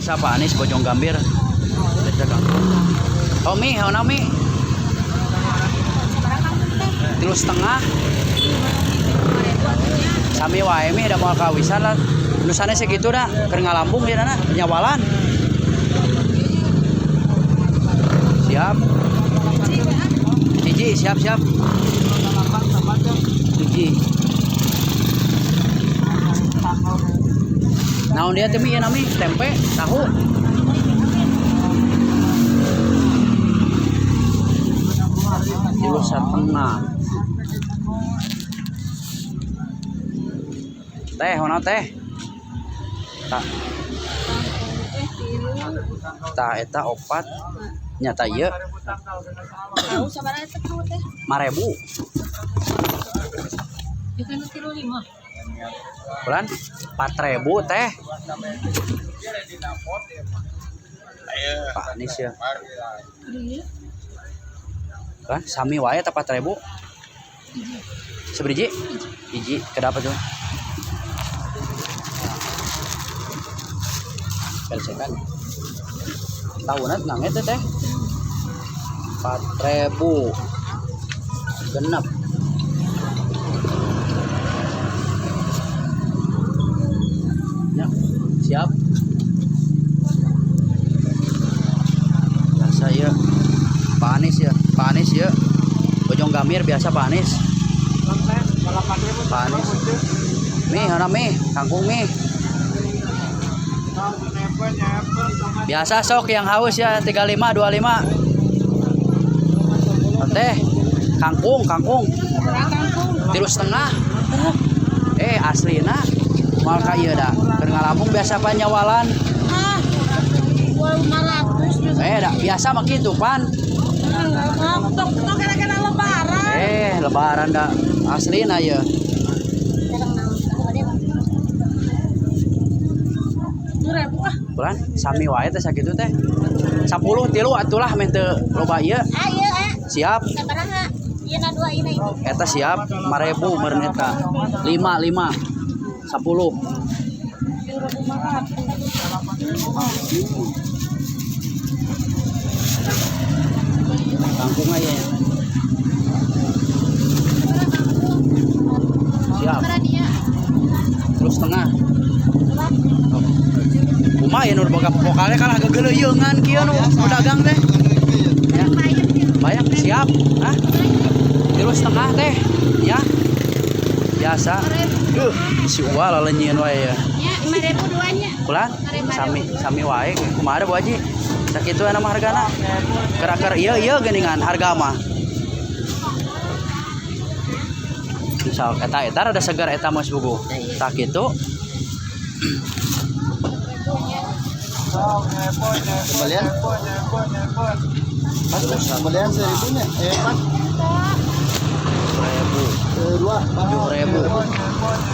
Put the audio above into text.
biasa Pak Anies Bojong Gambir. Tommy, hauna mi? 3,5. Sami wae mi da moal kawisan lah. Nusana segitu dah, keur ngalambung ya nana, nyawalan. Siap. Ciji, siap. Ciji. Naon dia teh mi ieu nami? Tempe, tahu. Kilo 1,5. Teh, mana teh? Tak eta opat nyata ieu. Tahu sabaraha teh kamu teh? 5.000. Ieu kan 35. Bulan 4.000 teh. Pak Anies ya. Kan sami wae teh 4.000. Seberiji? Hiji, kenapa tuh? Pelsekan. Tahunna nang eta teh. 4.000. Genep. Ya, siap. Biasa ya. Pak Anies ya. Pak Anies ya. Bojong Gambir biasa Pak Anies. Pak Anies. Mi, hana mi, kangkung mi. Biasa sok yang haus ya 35 25. Teh kangkung 3,5. Aslina mal ka ieu da. Keur ngalampung biasa pan nyawalan. Ah. 500 Da biasa mah kitu pan. Tok gara-gara lebaran. Lebaran da aslina ieu. Bulan sami wae teh sakitu teh. 10 tilu atulah meh teu loba ieu. Ayo Siap. sabaraha? Ieu na 2 ini. Eta siap 5.000 meureun eta. 5 10. Kangkung aja. Siap. Terus setengah. Lumayan udah boga vokalnya kalah gegeleuyeungan kieu nu dagang teh. Ya. Bayar siap. Hah? 3,5 teh. Ya. Biasa. Si Uwa lalenyieun wae ya. Ya, 5.000 duanya. Bulan sami wae kumaha Bu Haji. Sakitu aya mah hargana. Keur ieu geuningan harga mah. Misal eta rada segar eta mah Bugu. Sakitu. Kembalian? Kembalian 1.000 nya? 4.000. 2.000.